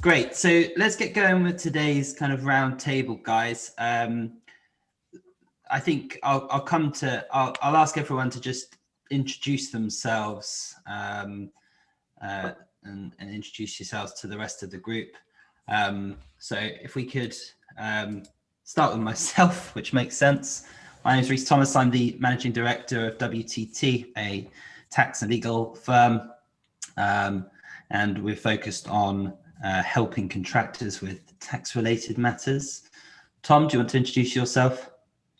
Great. So let's get going with today's kind of round table, guys. I think I'll ask everyone to just introduce themselves and introduce yourselves to the rest of the group. So if we could start with myself, which makes sense. My name is Rhys Thomas. I'm the Managing Director of WTT, a tax and legal firm. And we're focused on helping contractors with tax-related matters. Tom, do you want to introduce yourself?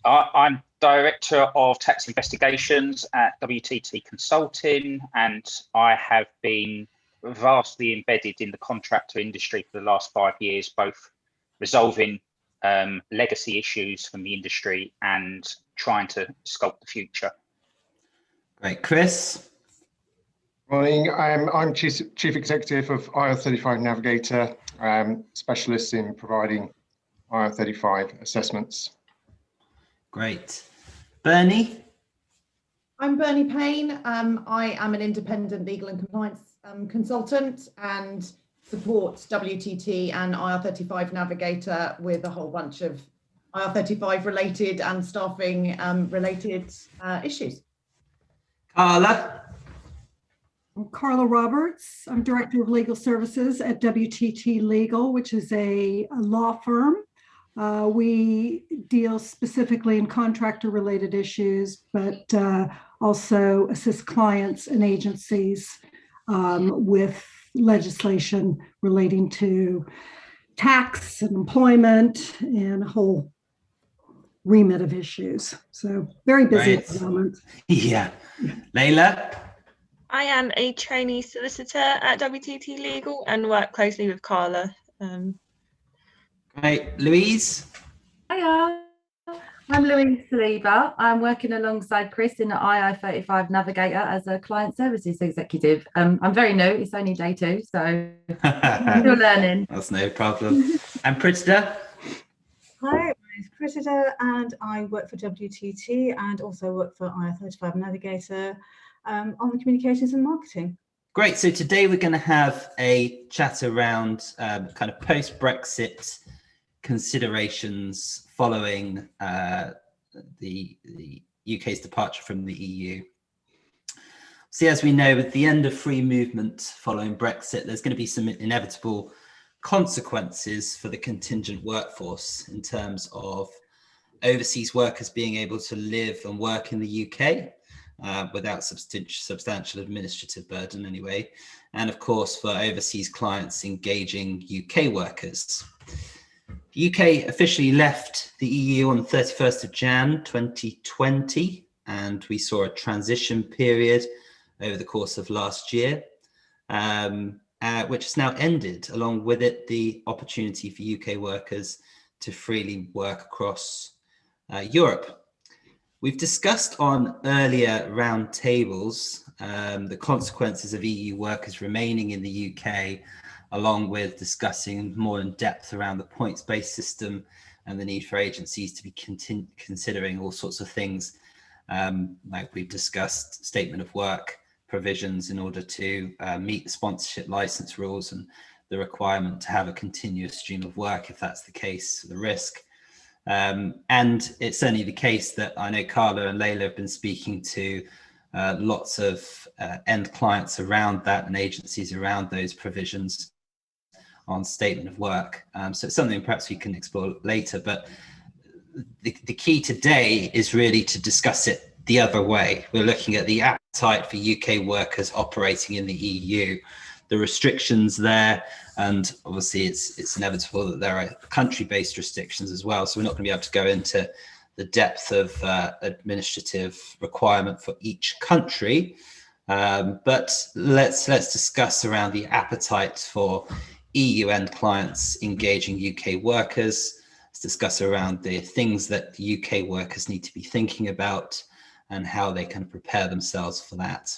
I'm Director of Tax Investigations at WTT Consulting, and I have been vastly embedded in the contractor industry for the last 5 years, both resolving legacy issues from the industry and trying to sculpt the future. Great. Chris? Morning, I'm Chief Executive of IR35 Navigator, specialist in providing IR35 assessments. Great. Bernie? I'm Bernie Payne. I am an independent legal and compliance consultant and support WTT and IR35 Navigator with a whole bunch of IR35 related and staffing related issues. Carla? I'm Carla Roberts. I'm Director of Legal Services at WTT Legal, which is a law firm. We deal specifically in contractor-related issues, but also assist clients and agencies with legislation relating to tax and employment and a whole remit of issues. So very busy at the moment. Yeah. Layla? I am a trainee solicitor at WTT Legal and work closely with Carla. Great. Louise? Hiya, I'm Louise Saliba. I'm working alongside Chris in the IR35 Navigator as a client services executive. I'm very new, it's only day 2, so I'm still learning. That's no problem. And Pritida? Hi, my name is Pritida and I work for WTT and also work for IR35 Navigator on the communications and marketing. Great. So today we're going to have a chat around kind of post-Brexit considerations following the UK's departure from the EU. See, as we know, with the end of free movement following Brexit, there's going to be some inevitable consequences for the contingent workforce in terms of overseas workers being able to live and work in the UK without substantial administrative burden anyway, and of course for overseas clients engaging UK workers. The UK officially left the EU on the 31st of Jan 2020, and we saw a transition period over the course of last year, which has now ended. Along with it, the opportunity for UK workers to freely work across Europe. We've discussed on earlier roundtables the consequences of EU workers remaining in the UK, along with discussing more in depth around the points-based system and the need for agencies to be considering all sorts of things, like we've discussed statement of work provisions in order to meet the sponsorship license rules and the requirement to have a continuous stream of work if that's the case, the risk. And it's certainly the case that I know Carla and Layla have been speaking to lots of end clients around that and agencies around those provisions on statement of work. So it's something perhaps we can explore later, but the key today is really to discuss it the other way. We're looking at the appetite for UK workers operating in the EU, the restrictions there, and obviously it's inevitable that there are country-based restrictions as well. So we're not going to be able to go into the depth of administrative requirement for each country, but let's discuss around the appetite for EU end clients engaging UK workers. Let's discuss around the things that the UK workers need to be thinking about and how they can prepare themselves for that.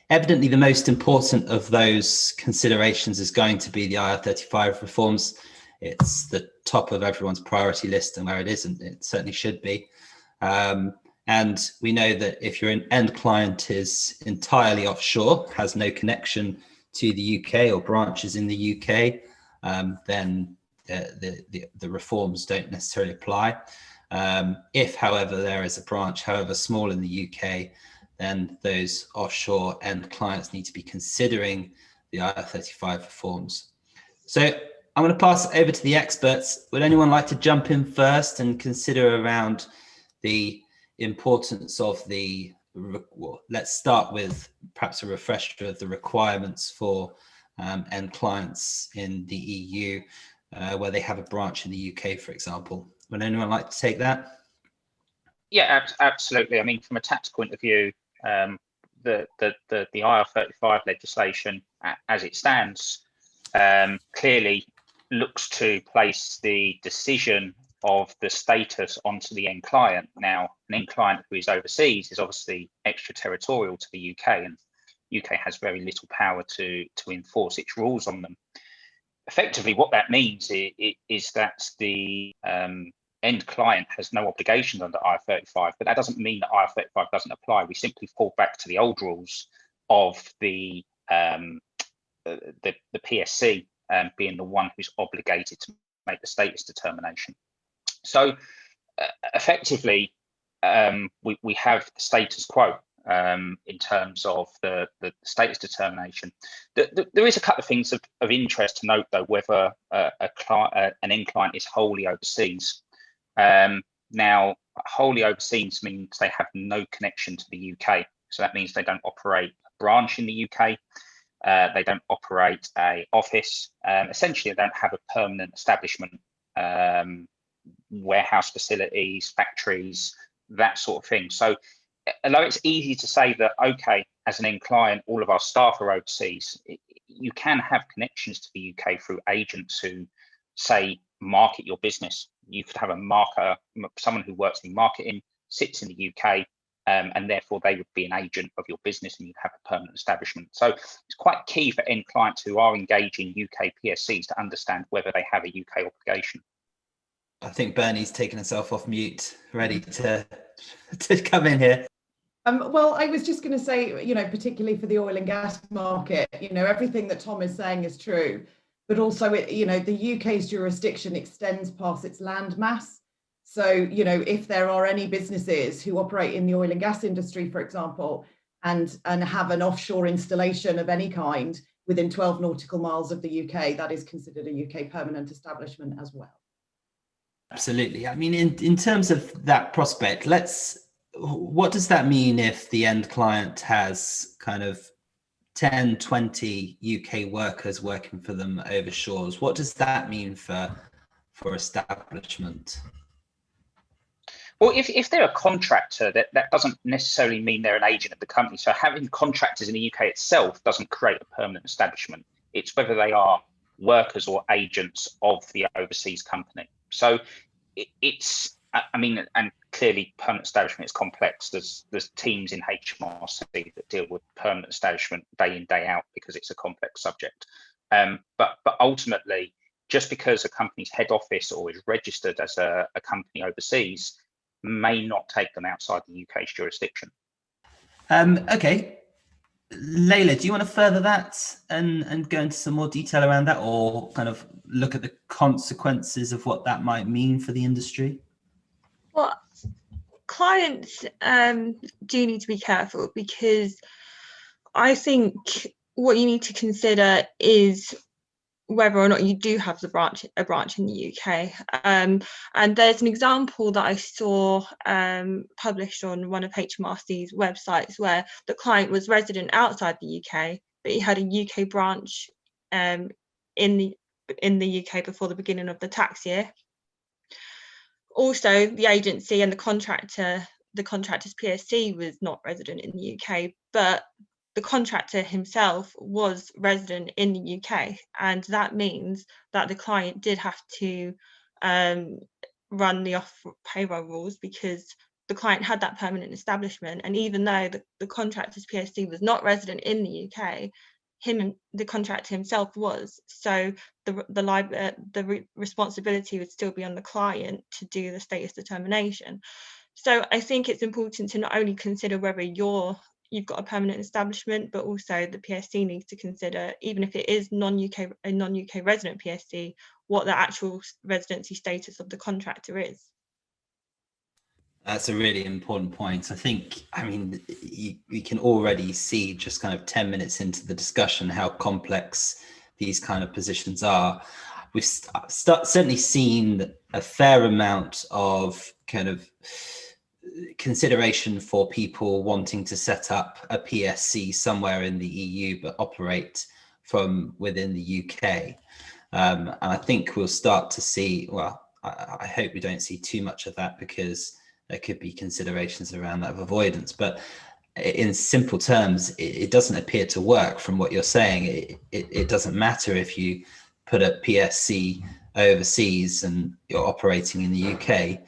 Evidently, the most important of those considerations is going to be the IR35 reforms. It's the top of everyone's priority list, and where it isn't, it certainly should be. And we know that if your end client is entirely offshore, has no connection to the UK or branches in the UK, then the reforms don't necessarily apply. If, however, there is a branch, however small, in the UK, then those offshore end clients need to be considering the IR35 reforms. So I'm going to pass it over to the experts. Would anyone like to jump in first and consider around the importance of the, well, let's start with perhaps a refresher of the requirements for end clients in the EU, where they have a branch in the UK, for example. Would anyone like to take that? Yeah, absolutely. I mean, from a tax point of view, the IR35 legislation, as it stands, clearly looks to place the decision of the status onto the end client. Now, an end client who is overseas is obviously extraterritorial to the UK, and UK has very little power to enforce its rules on them. Effectively, what that means is that the end client has no obligations under IR35, but that doesn't mean that IR35 doesn't apply. We simply fall back to the old rules of the PSC being the one who's obligated to make the status determination. So effectively, we have the status quo in terms of the status determination. There is a couple of things of interest to note, though, whether an end client is wholly overseas. Now, wholly overseas means they have no connection to the UK. So that means they don't operate a branch in the UK. They don't operate an office. Essentially, they don't have a permanent establishment, warehouse facilities, factories, that sort of thing. So although it's easy to say that, okay, as an end client, all of our staff are overseas, you can have connections to the UK through agents who, say, market your business. You could have a marketer, someone who works in marketing, sits in the UK, and therefore they would be an agent of your business and you'd have a permanent establishment. So it's quite key for end clients who are engaging UK PSCs to understand whether they have a UK obligation. I think Bernie's taken herself off mute, ready to come in here. Well, I was just going to say, particularly for the oil and gas market, everything that Tom is saying is true, but also, the UK's jurisdiction extends past its land mass. So, if there are any businesses who operate in the oil and gas industry, for example, and have an offshore installation of any kind within 12 nautical miles of the UK, that is considered a UK permanent establishment as well. Absolutely. I mean, in terms of that prospect, what does that mean if the end client has kind of 10, 20 UK workers working for them over shores? What does that mean for establishment? Well, if they're a contractor, that doesn't necessarily mean they're an agent of the company. So having contractors in the UK itself doesn't create a permanent establishment. It's whether they are workers or agents of the overseas company. So it's, I mean, and clearly permanent establishment is complex. There's teams in HMRC that deal with permanent establishment day in, day out, because it's a complex subject. But ultimately, just because a company's head office or is registered as a company overseas may not take them outside the UK's jurisdiction. Okay. Layla, do you want to further that and go into some more detail around that, or kind of look at the consequences of what that might mean for the industry? Well, clients do need to be careful, because I think what you need to consider is whether or not you do have a branch in the UK. And there's an example that I saw published on one of HMRC's websites where the client was resident outside the UK, but he had a UK branch in the UK before the beginning of the tax year. Also, the agency and the contractor's PSC was not resident in the UK, but the contractor himself was resident in the UK, and that means that the client did have to run the off payroll rules, because the client had that permanent establishment, and even though the contractor's PSC was not resident in the UK, the contractor himself was. So the responsibility would still be on the client to do the status determination. So I think it's important to not only consider whether your you've got a permanent establishment, but also the PSC needs to consider, even if it is a non-UK resident PSC, what the actual residency status of the contractor is. That's a really important point. I think, I mean, you can already see just kind of 10 minutes into the discussion how complex these kind of positions are. We've certainly seen a fair amount of kind of consideration for people wanting to set up a PSC somewhere in the EU but operate from within the UK. And I think we'll start to see, well, I hope we don't see too much of that, because there could be considerations around that of avoidance. But in simple terms, it doesn't appear to work from what you're saying. It doesn't matter if you put a PSC overseas and you're operating in the UK.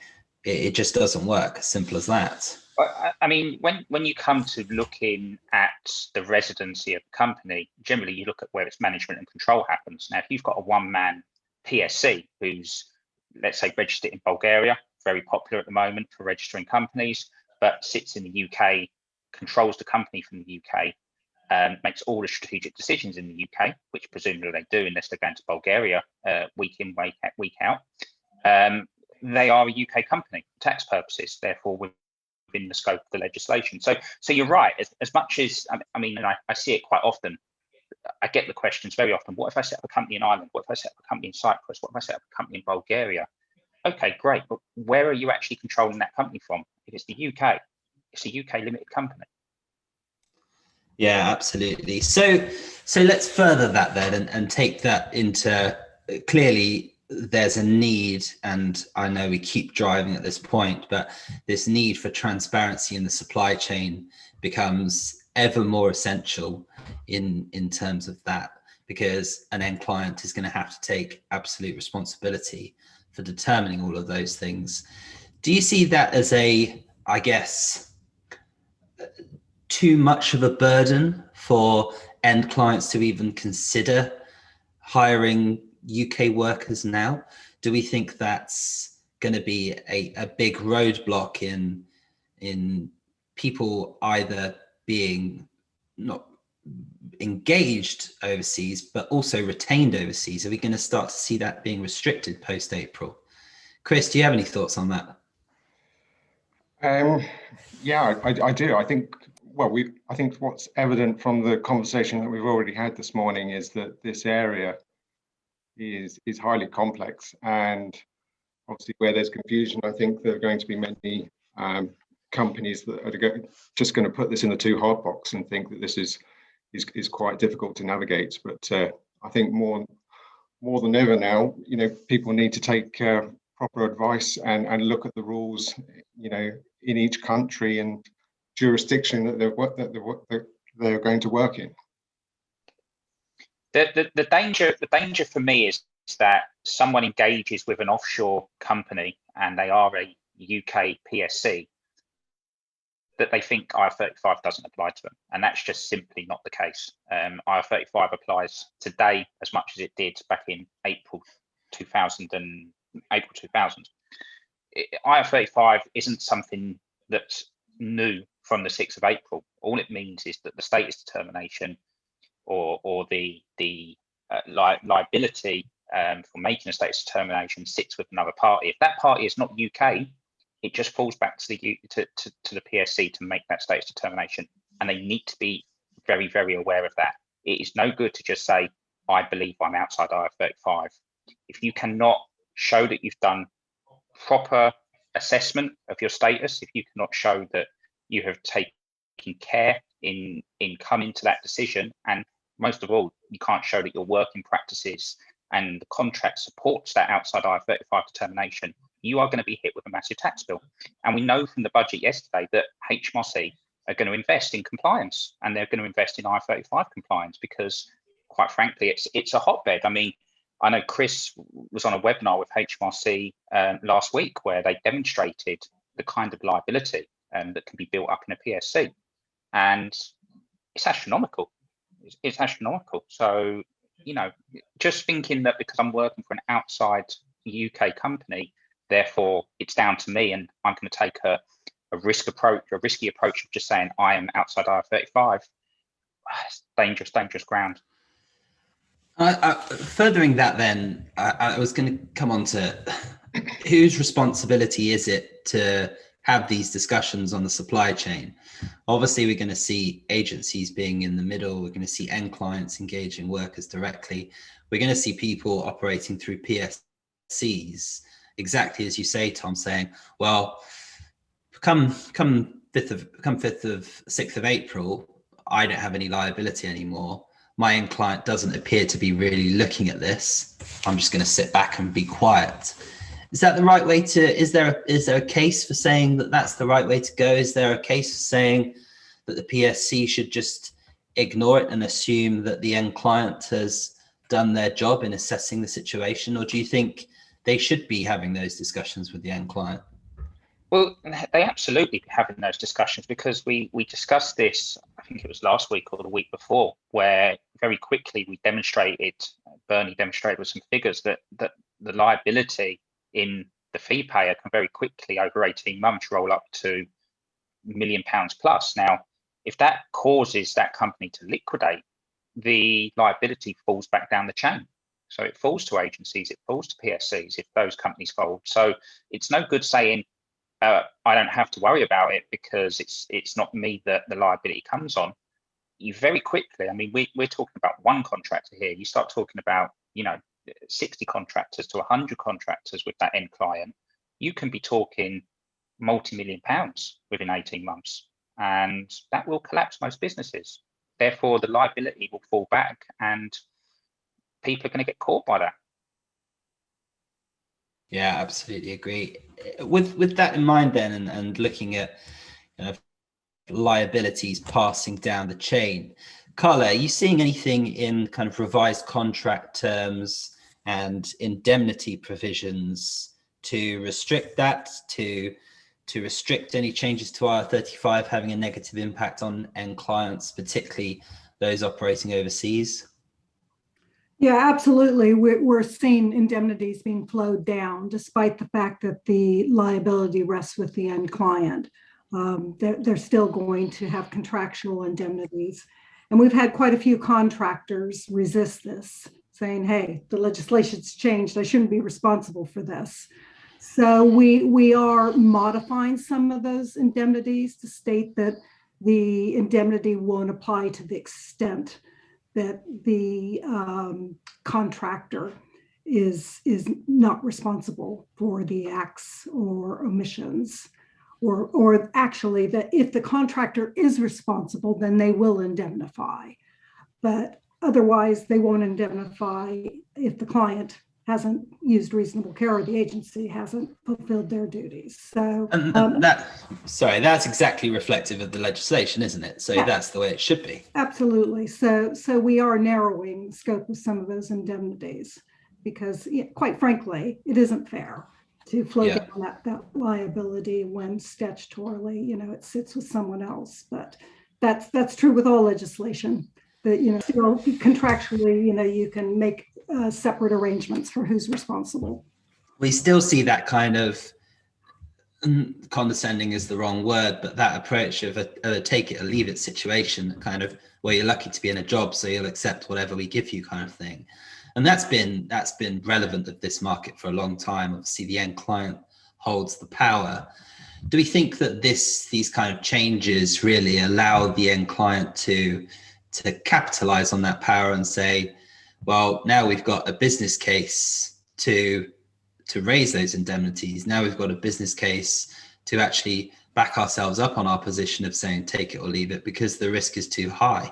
It just doesn't work. Simple as that. I mean, when you come to looking at the residency of the company, generally you look at where its management and control happens. Now, if you've got a one-man PSC who's, let's say, registered in Bulgaria, very popular at the moment for registering companies, but sits in the UK, controls the company from the UK, makes all the strategic decisions in the UK, which presumably they do unless they're going to Bulgaria week in, week out. They are a UK company for tax purposes, therefore within the scope of the legislation. So you're right. As much as I mean, and I see it quite often. I get the questions very often. What if I set up a company in Ireland? What if I set up a company in Cyprus? What if I set up a company in Bulgaria? Okay, great. But where are you actually controlling that company from? If it's the UK, it's a UK limited company. Yeah, absolutely. So let's further that then and take that into, clearly there's a need, and I know we keep driving at this point, but this need for transparency in the supply chain becomes ever more essential in terms of that, because an end client is going to have to take absolute responsibility for determining all of those things. Do you see that as I guess, too much of a burden for end clients to even consider hiring UK workers now? Do we think that's going to be a big roadblock in people either being not engaged overseas, but also retained overseas? Are we going to start to see that being restricted post-April? Chris, do you have any thoughts on that? Yeah, I do. I think, well, I think what's evident from the conversation that we've already had this morning is that this area is highly complex, and obviously where there's confusion, I think there are going to be many companies that are just going to put this in the too hard box and think that this is quite difficult to navigate. But I think more than ever now, people need to take proper advice and look at the rules, in each country and jurisdiction that they're going to work in. The danger for me is that someone engages with an offshore company and they are a UK PSC, that they think IR35 doesn't apply to them, and that's just simply not the case. IR35 applies today as much as it did back in April 2000. IR35 isn't something that's new from the 6th of April. All it means is that the status determination or the liability for making a status determination sits with another party. If that party is not UK, it just falls back to the PSC to make that status determination, and they need to be very, very aware of that. It is no good to just say, I believe I'm outside IR35. If you cannot show that you've done proper assessment of your status, if you cannot show that you have taken care in coming to that decision, and most of all, you can't show that your working practices and the contract supports that outside IR35 determination, you are going to be hit with a massive tax bill. And we know from the budget yesterday that HMRC are going to invest in compliance, and they're going to invest in IR35 compliance because, quite frankly, it's a hotbed. I mean, I know Chris was on a webinar with HMRC last week where they demonstrated the kind of liability that can be built up in a PSC, and it's astronomical. It's astronomical. So, just thinking that because I'm working for an outside UK company, therefore it's down to me and I'm going to take a risky approach of just saying I am outside IR35. It's dangerous ground. Furthering that, then I was going to come on to whose responsibility is it to have these discussions on the supply chain? Obviously, we're going to see agencies being in the middle. We're going to see end clients engaging workers directly. We're going to see people operating through PSCs, exactly as you say, Tom, saying, well, come 6th of April, I don't have any liability anymore. My end client doesn't appear to be really looking at this. I'm just going to sit back and be quiet. Is that the right way to, is there a case for saying that that's the right way to go? Is there a case for saying that the PSC should just ignore it and assume that the end client has done their job in assessing the situation? Or do you think they should be having those discussions with the end client? Well, they absolutely be having those discussions, because we discussed this, I think it was last week or the week before, where very quickly we demonstrated, Bernie demonstrated with some figures that the liability in the fee payer can very quickly, over 18 months, roll up to £1 million plus. Now, if that causes that company to liquidate, the liability falls back down the chain. So it falls to agencies, it falls to PSCs if those companies fold. So it's no good saying, I don't have to worry about it because it's not me that the liability comes on. You very quickly, I mean, we're talking about one contractor here. You start talking about, 60 contractors to 100 contractors with that end client. You can be talking multi-million pounds within 18 months, and that will collapse most businesses. Therefore, the liability will fall back, and people are going to get caught by that. Yeah, absolutely agree. With that in mind, then, and looking at liabilities passing down the chain, Carla, are you seeing anything in kind of revised contract terms and indemnity provisions to restrict that, to restrict any changes to IR35 having a negative impact on end clients, particularly those operating overseas? Yeah, absolutely. We're seeing indemnities being flowed down, despite the fact that the liability rests with the end client. They're still going to have contractual indemnities. And we've had quite a few contractors resist this, saying, hey, the legislation's changed. I shouldn't be responsible for this. So we are modifying some of those indemnities to state that the indemnity won't apply to the extent that the contractor is not responsible for the acts or omissions, or actually that if the contractor is responsible, then they will indemnify. But otherwise, they won't indemnify if the client hasn't used reasonable care or the agency hasn't fulfilled their duties. So that's exactly reflective of the legislation, isn't it? So yeah, that's the way it should be. Absolutely. So we are narrowing the scope of some of those indemnities because, quite frankly, it isn't fair to flow down that liability when statutorily, it sits with someone else. But that's true with all legislation. That contractually, you can make separate arrangements for who's responsible. We still see that kind of, condescending is the wrong word, but that approach of a take it or leave it situation, kind of where you're lucky to be in a job, so you'll accept whatever we give you, kind of thing. And that's been relevant of this market for a long time. Obviously, the end client holds the power. Do we think that these kind of changes really allow the end client to capitalize on that power and say, well, now we've got a business case to raise those indemnities. Now we've got a business case to actually back ourselves up on our position of saying take it or leave it because the risk is too high?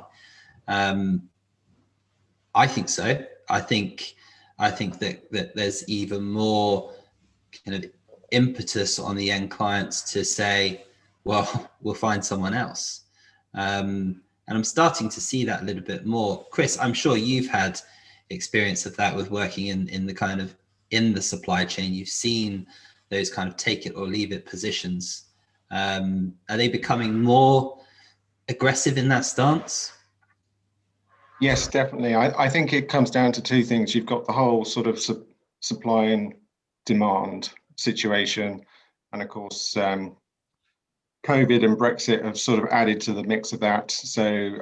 I think so. I think that there's even more kind of impetus on the end clients to say, well, we'll find someone else. And I'm starting to see that a little bit more. Chris, I'm sure you've had experience of that with working in the kind of in the supply chain. You've seen those kind of take it or leave it positions. Are they becoming more aggressive in that stance? Yes, definitely. I think it comes down to two things. You've got the whole sort of supply and demand situation, and of course, COVID and Brexit have sort of added to the mix of that. So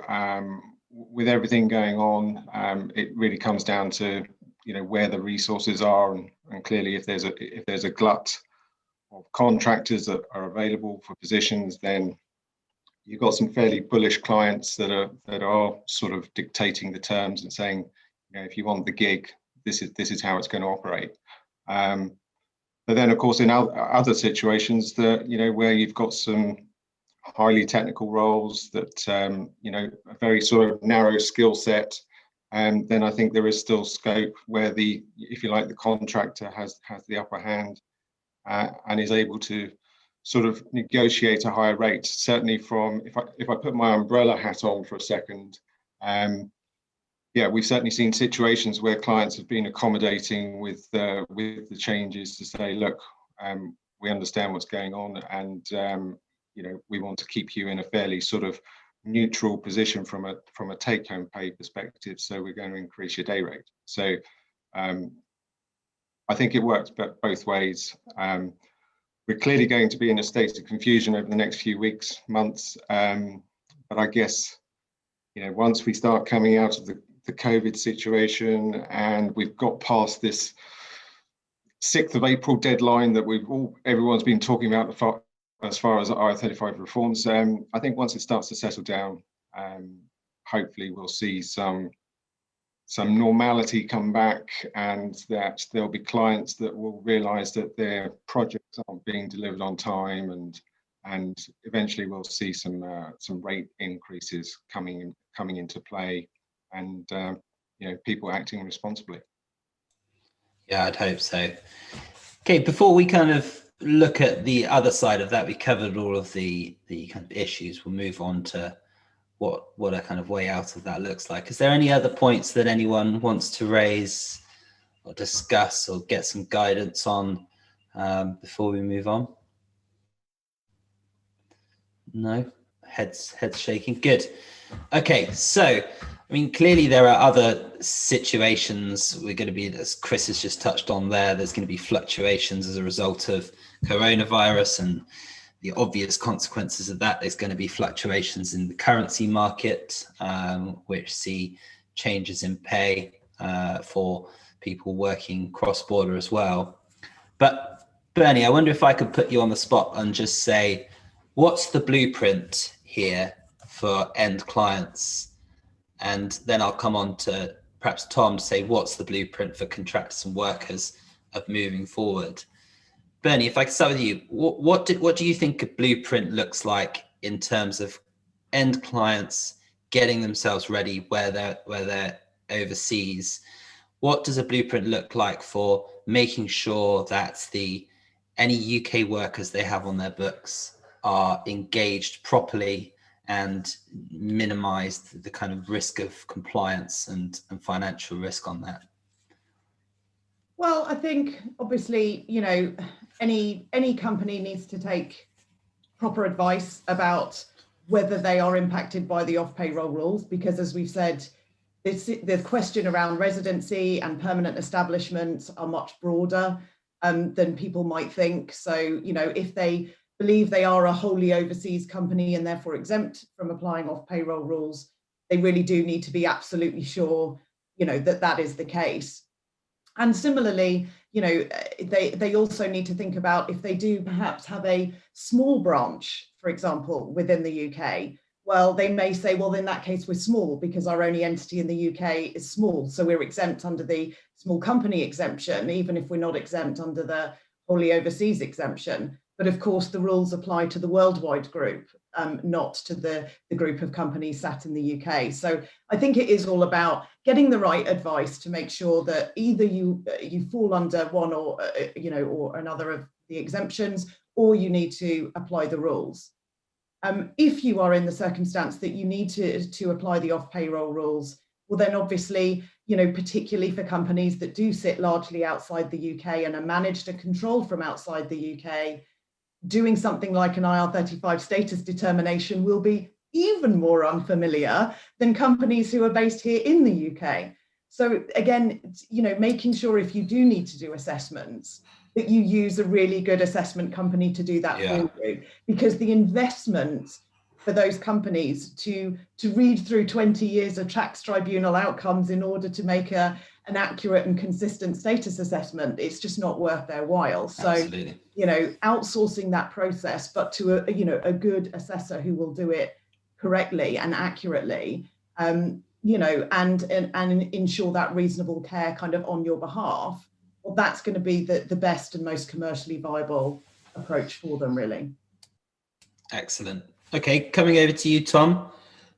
with everything going on, it really comes down to, you know, where the resources are, and clearly if there's a glut of contractors that are available for positions, then you've got some fairly bullish clients that are sort of dictating the terms and saying, you know, if you want the gig, this is how it's going to operate. But then, of course, in other situations that, you know, where you've got some highly technical roles that, you know, a very sort of narrow skill set, and then I think there is still scope where the, if you like, the contractor has the upper hand and is able to sort of negotiate a higher rate. Certainly from, if I put my umbrella hat on for a second, yeah, we've certainly seen situations where clients have been accommodating with the changes to say, look, we understand what's going on, and you know, we want to keep you in a fairly sort of neutral position from a take-home pay perspective, so we're going to increase your day rate. So I think it works both ways. We're clearly going to be in a state of confusion over the next few weeks, months, but I guess, you know, once we start coming out of the COVID situation and we've got past this 6th of April deadline that everyone's been talking about as far as IR35 reforms, I think once it starts to settle down, hopefully we'll see some normality come back, and that there'll be clients that will realise that their projects aren't being delivered on time, and eventually we'll see some rate increases coming into play, and you know, people acting responsibly. Yeah, I'd hope so. Okay, before we kind of look at the other side of that, we covered all of the kind of issues. We'll move on to what a kind of way out of that looks like. Is there any other points that anyone wants to raise or discuss or get some guidance on before we move on? No? Heads shaking. Good. Okay, so I mean, clearly there are other situations. We're going to be, as Chris has just touched on there's going to be fluctuations as a result of coronavirus and the obvious consequences of that. There's going to be fluctuations in the currency market, which see changes in pay for people working cross-border as well. But Bernie, I wonder if I could put you on the spot and just say, what's the blueprint here for end clients? And then I'll come on to perhaps Tom to say, what's the blueprint for contractors and workers of moving forward? Bernie, if I could start with you, what do you think a blueprint looks like in terms of end clients getting themselves ready where they're overseas? What does a blueprint look like for making sure that any UK workers they have on their books are engaged properly and minimize the kind of risk of compliance and financial risk on that? Well, I think obviously, you know, any company needs to take proper advice about whether they are impacted by the off-payroll rules, because as we've said, the question around residency and permanent establishments are much broader than people might think. So, you know, if they believe they are a wholly overseas company and therefore exempt from applying off-payroll rules, they really do need to be absolutely sure, you know, that is the case. And similarly, you know, they also need to think about if they do perhaps have a small branch, for example, within the UK, well, they may say, well, in that case, we're small because our only entity in the UK is small. So we're exempt under the small company exemption, even if we're not exempt under the wholly overseas exemption. But of course, the rules apply to the worldwide group, not to the group of companies sat in the UK. So I think it is all about getting the right advice to make sure that either you fall under one or or another of the exemptions, or you need to apply the rules. If you are in the circumstance that you need to apply the off-payroll rules, well, then obviously, you know, particularly for companies that do sit largely outside the UK and are managed and controlled from outside the UK, doing something like an IR35 status determination will be even more unfamiliar than companies who are based here in the UK. So again, you know, making sure if you do need to do assessments, that you use a really good assessment company to do that for you, because the investment for those companies to read through 20 years of tax tribunal outcomes in order to make an accurate and consistent status assessment, it's just not worth their while. So, Absolutely. you know, outsourcing that process, but to a good assessor who will do it correctly and accurately, you know, and ensure that reasonable care kind of on your behalf, well, that's going to be the best and most commercially viable approach for them, really. Excellent. Okay, coming over to you, Tom.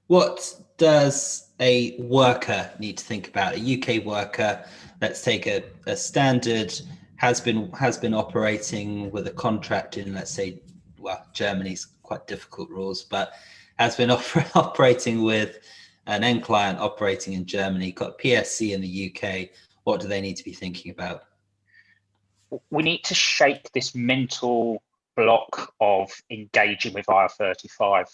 What does a worker need to think about? A UK worker, let's take a standard, has been operating with a contract in, let's say, well, Germany's quite difficult rules, but has been operating with an end client operating in Germany, got PSC in the UK. What do they need to be thinking about? We need to shake this mental block of engaging with IR35.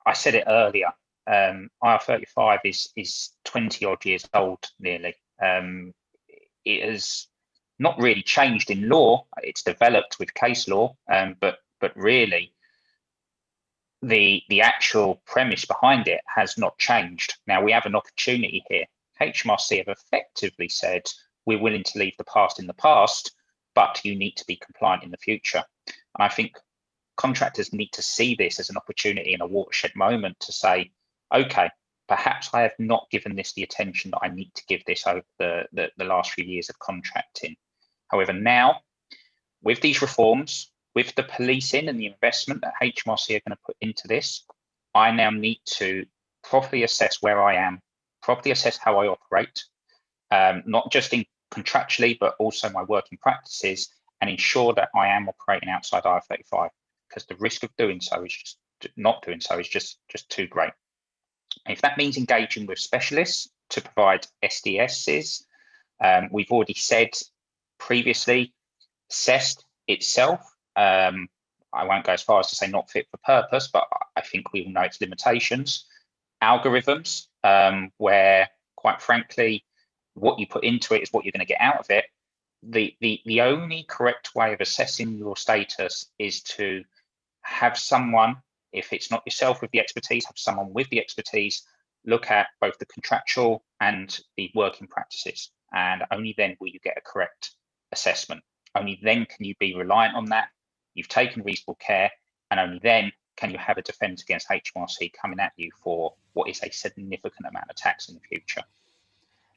I said it earlier, IR35 is 20 odd years old nearly. It has not really changed in law. It's developed with case law, but really the actual premise behind it has not changed. Now we have an opportunity here. HMRC have effectively said, we're willing to leave the past in the past, but you need to be compliant in the future. And I think contractors need to see this as an opportunity and a watershed moment to say, okay, perhaps I have not given this the attention that I need to give this over the last few years of contracting. However, now, with these reforms, with the policing and the investment that HMRC are going to put into this, I now need to properly assess where I am, properly assess how I operate, not just in contractually, but also my working practices, and ensure that I am operating outside IR35, because the risk of doing so is just not doing so is just too great. And if that means engaging with specialists to provide SDSs, we've already said previously, CEST itself, I won't go as far as to say not fit for purpose, but I think we all know its limitations. Algorithms, where quite frankly, what you put into it is what you're going to get out of it. The only correct way of assessing your status is to have someone, if it's not yourself with the expertise, have someone with the expertise look at both the contractual and the working practices. And only then will you get a correct assessment. Only then can you be reliant on that. You've taken reasonable care, and only then can you have a defence against HMRC coming at you for what is a significant amount of tax in the future.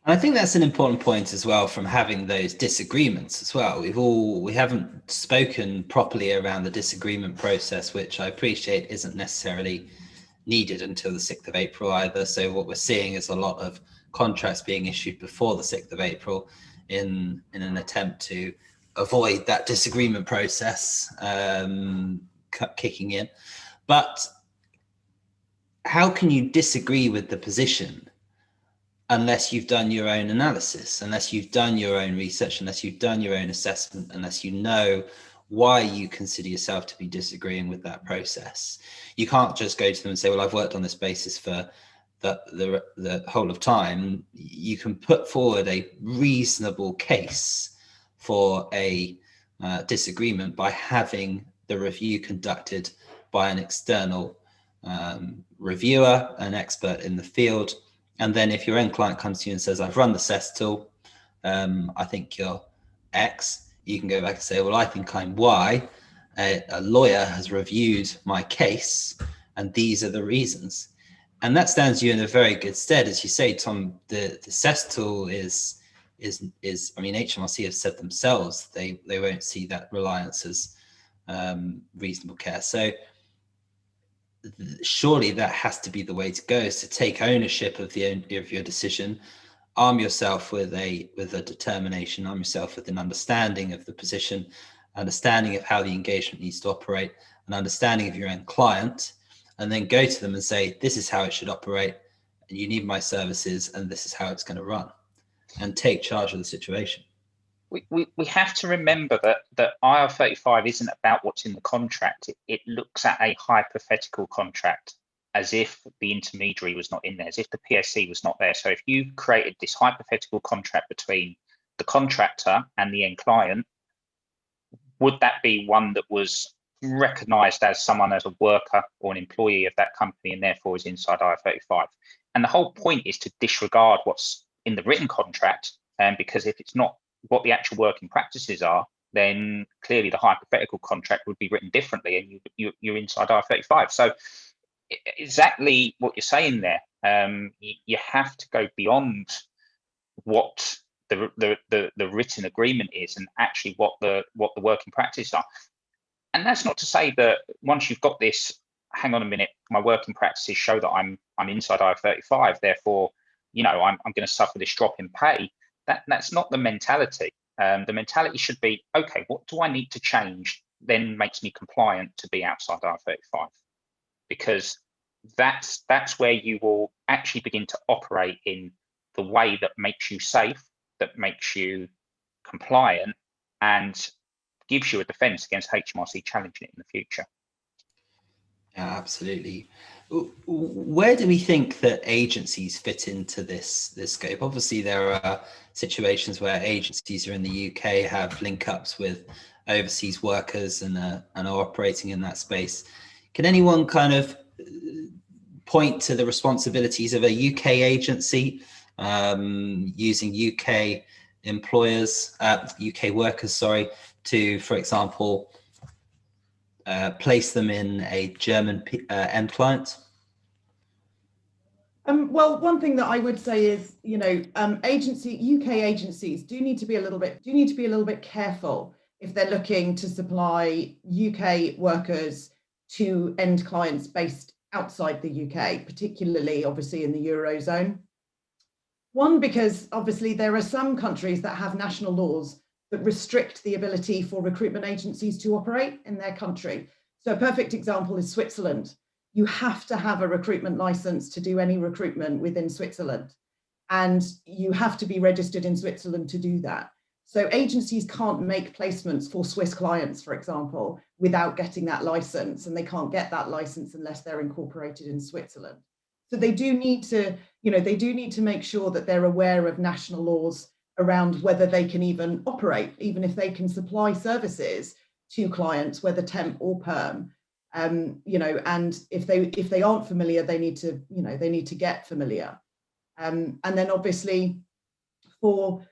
And I think that's an important point as well, from having those disagreements as well. We haven't spoken properly around the disagreement process, which I appreciate isn't necessarily needed until the 6th of April either. So what we're seeing is a lot of contracts being issued before the 6th of April in an attempt to avoid that disagreement process kicking in. But how can you disagree with the position unless you've done your own analysis, unless you've done your own research, unless you've done your own assessment, unless you know why you consider yourself to be disagreeing with that process? You can't just go to them and say, well, I've worked on this basis for the whole of time. You can put forward a reasonable case for a disagreement by having the review conducted by an external reviewer, an expert in the field. And then if your end client comes to you and says, I've run the CEST tool, I think you're X, you can go back and say, well, I think I'm Y. A lawyer has reviewed my case, and these are the reasons. And that stands you in a very good stead. As you say, Tom, the CEST tool is, I mean, HMRC have said themselves, they won't see that reliance as reasonable care. So surely that has to be the way to go, is to take ownership of your decision, arm yourself with a determination, arm yourself with an understanding of the position, understanding of how the engagement needs to operate, an understanding of your own client, and then go to them and say, this is how it should operate, and you need my services, and this is how it's going to run, and take charge of the situation. We have to remember that IR35 isn't about what's in the contract. It looks at a hypothetical contract as if the intermediary was not in there, as if the PSC was not there. So if you created this hypothetical contract between the contractor and the end client, would that be one that was recognised as someone as a worker or an employee of that company and therefore is inside IR35? And the whole point is to disregard what's in the written contract, because if it's not what the actual working practices are, then clearly the hypothetical contract would be written differently and you're inside IR35. So exactly what you're saying there, you have to go beyond what the written agreement is and actually what the working practices are. And that's not to say that once you've got this, hang on a minute, my working practices show that I'm inside IR35, therefore, I'm going to suffer this drop in pay. That's not the mentality. The mentality should be, okay, what do I need to change then makes me compliant to be outside IR35? Because that's where you will actually begin to operate in the way that makes you safe, that makes you compliant, and gives you a defence against HMRC challenging it in the future. Yeah, absolutely. Where do we think that agencies fit into this scope? Obviously, there are situations where agencies here in the UK have link-ups with overseas workers and are operating in that space. Can anyone kind of point to the responsibilities of a UK agency using UK employers, UK workers, sorry, to, for example, place them in a German end client? Well, one thing that I would say is, UK agencies do need to be a little bit careful if they're looking to supply UK workers to end clients based outside the UK, particularly obviously in the Eurozone. One, because obviously there are some countries that have national laws that restrict the ability for recruitment agencies to operate in their country. So a perfect example is Switzerland. You have to have a recruitment license to do any recruitment within Switzerland, and you have to be registered in Switzerland to do that. So agencies can't make placements for Swiss clients, for example, without getting that license, and they can't get that license unless they're incorporated in Switzerland. So they do need to, make sure that they're aware of national laws around whether they can even operate, even if they can supply services to clients, whether temp or perm. And if they aren't familiar, they need to get familiar. And then obviously for,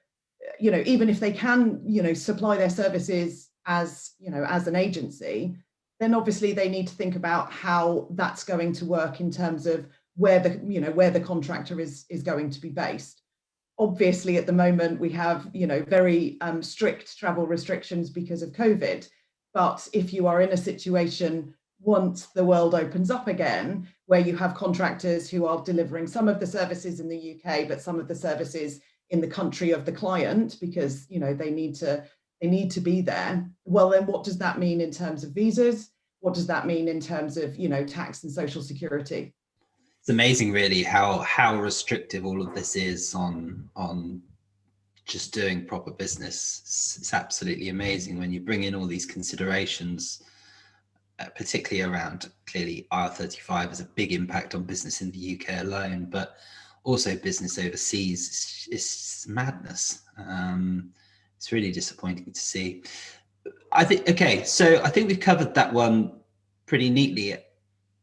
even if they can, supply their services as an agency, then obviously they need to think about how that's going to work in terms of where the contractor is going to be based. Obviously, at the moment, we have, very strict travel restrictions because of COVID. But if you are in a situation once the world opens up again, where you have contractors who are delivering some of the services in the UK, but some of the services in the country of the client, because they need to be there. Well, then what does that mean in terms of visas? What does that mean in terms of tax and social security? It's amazing, really, how restrictive all of this is on just doing proper business. It's absolutely amazing when you bring in all these considerations, particularly around, clearly IR35 has a big impact on business in the UK alone, but also business overseas. It's madness. It's really disappointing to see. I think we've covered that one pretty neatly.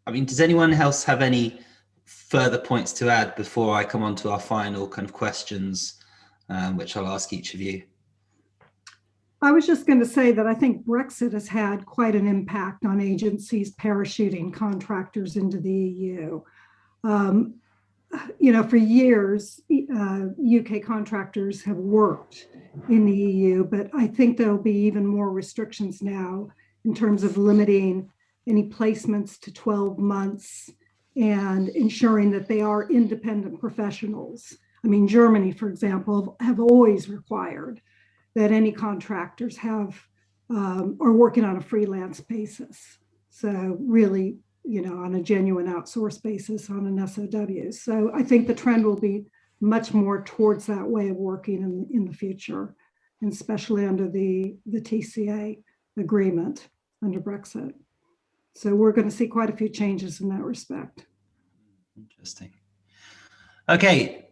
I mean, does anyone else have any further points to add before I come on to our final kind of questions, which I'll ask each of you? I was just going to say that I think Brexit has had quite an impact on agencies parachuting contractors into the EU. For years, UK contractors have worked in the EU, but I think there'll be even more restrictions now in terms of limiting any placements to 12 months and ensuring that they are independent professionals. I mean, Germany, for example, have always required that any contractors are working on a freelance basis. So really, on a genuine outsource basis on an SOW. So I think the trend will be much more towards that way of working in the future, and especially under the TCA agreement under Brexit. So we're going to see quite a few changes in that respect. Interesting. Okay,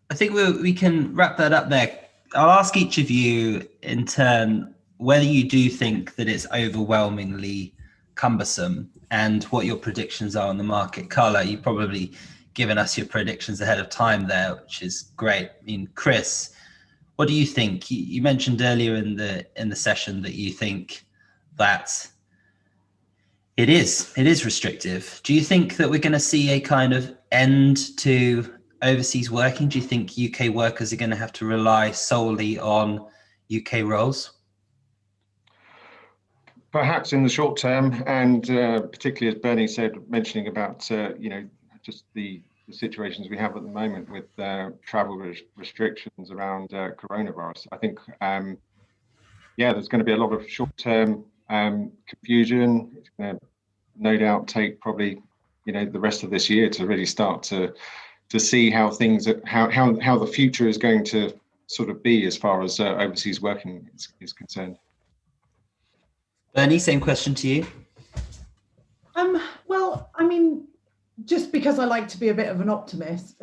I think we can wrap that up there. I'll ask each of you in turn whether you do think that it's overwhelmingly cumbersome and what your predictions are on the market. Carla, you've probably given us your predictions ahead of time there, which is great. I mean, Chris, what do you think? You mentioned earlier in the session that you think that it is restrictive. Do you think that we're going to see a kind of end to overseas working? Do you think UK workers are going to have to rely solely on UK roles? Perhaps in the short term, and particularly as Bernie said, mentioning about just the situations we have at the moment with travel restrictions around coronavirus. I think there's going to be a lot of short-term confusion. It's going to no doubt take probably the rest of this year to really start to see how things how the future is going to sort of be as far as overseas working is concerned. Bernie, same question to you. Well, I mean, just because I like to be a bit of an optimist,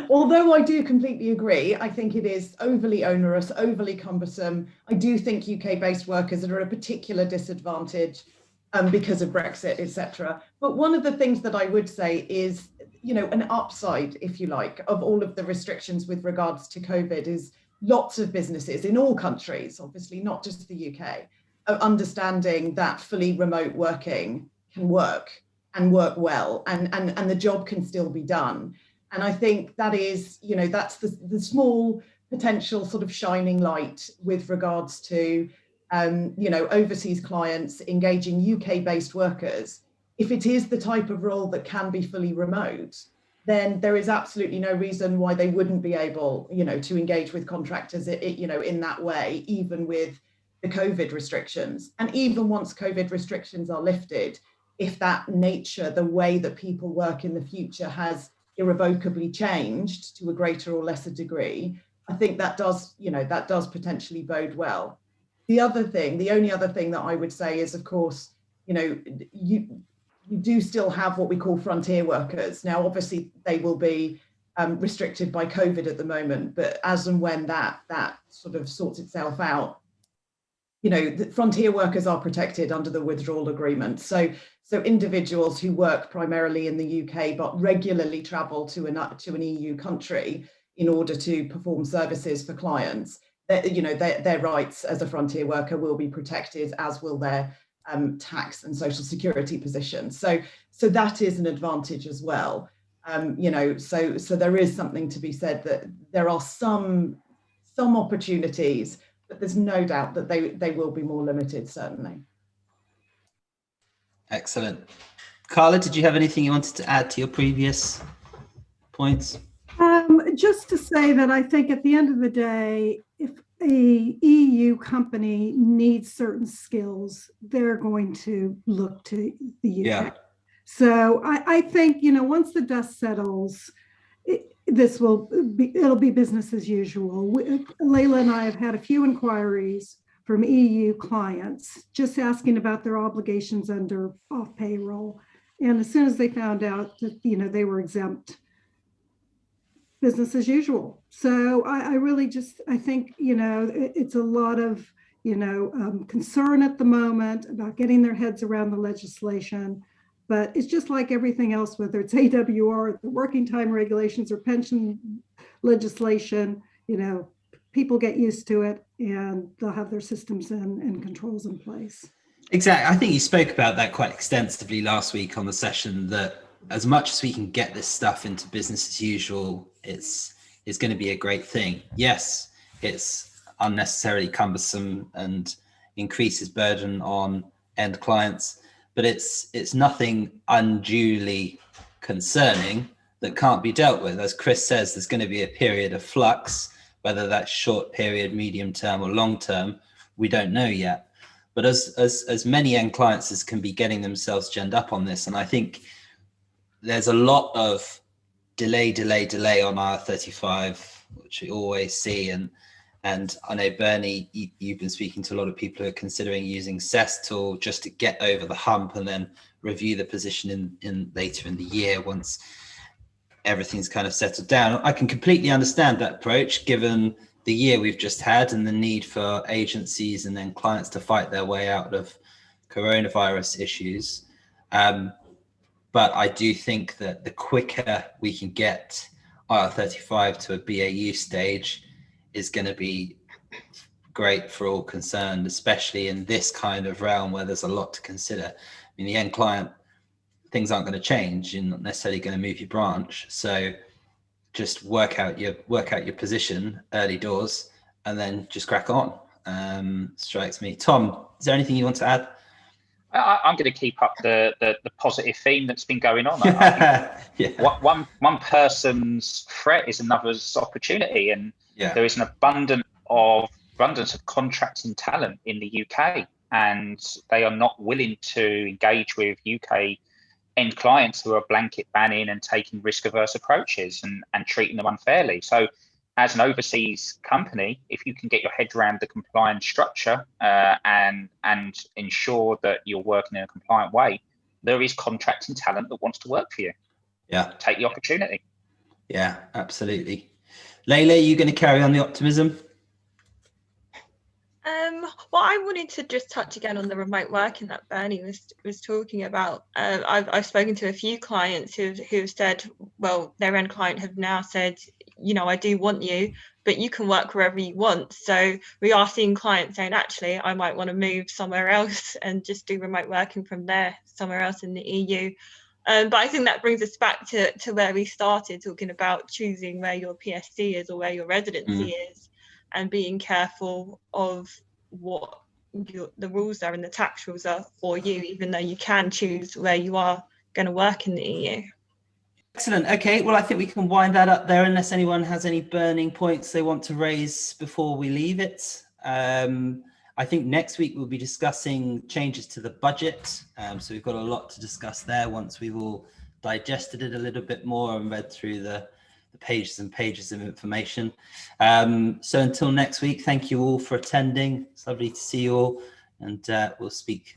although I do completely agree, I think it is overly onerous, overly cumbersome. I do think UK-based workers are at a particular disadvantage because of Brexit, etc. But one of the things that I would say is, an upside, if you like, of all of the restrictions with regards to COVID is lots of businesses in all countries, obviously not just the UK, understanding that fully remote working can work and work well, and the job can still be done. And I think that is, that's the small potential sort of shining light with regards to, overseas clients engaging UK-based workers. If it is the type of role that can be fully remote, then there is absolutely no reason why they wouldn't be able, to engage with contractors, in that way, even with the COVID restrictions. And even once COVID restrictions are lifted, if that nature, the way that people work in the future has irrevocably changed to a greater or lesser degree, I think that does potentially bode well. The only other thing that I would say is, of course, you do still have what we call frontier workers. Now, obviously, they will be restricted by COVID at the moment, but as and when that sort of sorts itself out, the frontier workers are protected under the withdrawal agreement. So individuals who work primarily in the UK but regularly travel to an EU country in order to perform services for clients, their rights as a frontier worker will be protected, as will their tax and social security position. So that is an advantage as well. So there is something to be said that there are some opportunities, but there's no doubt that they will be more limited, certainly. Excellent. Carla, did you have anything you wanted to add to your previous points? Just to say that I think at the end of the day, if a EU company needs certain skills, they're going to look to the UK. Yeah. So I think, once the dust settles, it'll be business as usual. Layla and I have had a few inquiries from EU clients just asking about their obligations under off payroll. And as soon as they found out that, they were exempt, business as usual. So I really I think, it's a lot of, concern at the moment about getting their heads around the legislation. But it's just like everything else, whether it's AWR, the working time regulations, or pension legislation, people get used to it and they'll have their systems and controls in place. Exactly. I think you spoke about that quite extensively last week on the session, that as much as we can get this stuff into business as usual, it's going to be a great thing. Yes, it's unnecessarily cumbersome and increases burden on end clients, but it's nothing unduly concerning that can't be dealt with. As Chris says, there's going to be a period of flux, whether that's short period, medium term, or long term, we don't know yet. But as many end clients as can be getting themselves ginned up on this, and I think there's a lot of delay on IR35, which we always see. And I know, Bernie, you've been speaking to a lot of people who are considering using CES tool just to get over the hump and then review the position in later in the year once everything's kind of settled down. I can completely understand that approach, given the year we've just had and the need for agencies and then clients to fight their way out of coronavirus issues. But I do think that the quicker we can get IR35 to a BAU stage is going to be great for all concerned, especially in this kind of realm where there's a lot to consider. I mean, the end client, things aren't going to change. You're not necessarily going to move your branch. So just work out your position early doors and then just crack on. Strikes me. Tom, is there anything you want to add? I'm going to keep up the positive theme that's been going on. One person's threat is another's opportunity, and there is an abundance of contracting talent in the UK, and they are not willing to engage with UK end clients who are blanket banning and taking risk-averse approaches and treating them unfairly. So as an overseas company, if you can get your head around the compliance structure and ensure that you're working in a compliant way, there is contracting talent that wants to work for you. Yeah. Take the opportunity. Yeah, absolutely. Layla, are you going to carry on the optimism? Well, I wanted to just touch again on the remote working that Bernie was talking about. I've spoken to a few clients who've said, well, their end client have now said, you know, I do want you, but you can work wherever you want. So we are seeing clients saying, actually, I might want to move somewhere else and just do remote working from there, somewhere else in the EU. But I think that brings us back to where we started, talking about choosing where your PSC is or where your residency is, and being careful of what the rules are and the tax rules are for you, even though you can choose where you are going to work in the EU. Excellent. Okay, well, I think we can wind that up there unless anyone has any burning points they want to raise before we leave it. I think next week we'll be discussing changes to the budget. So we've got a lot to discuss there once we've all digested it a little bit more and read through the pages and pages of information. So until next week, thank you all for attending. It's lovely to see you all, and we'll speak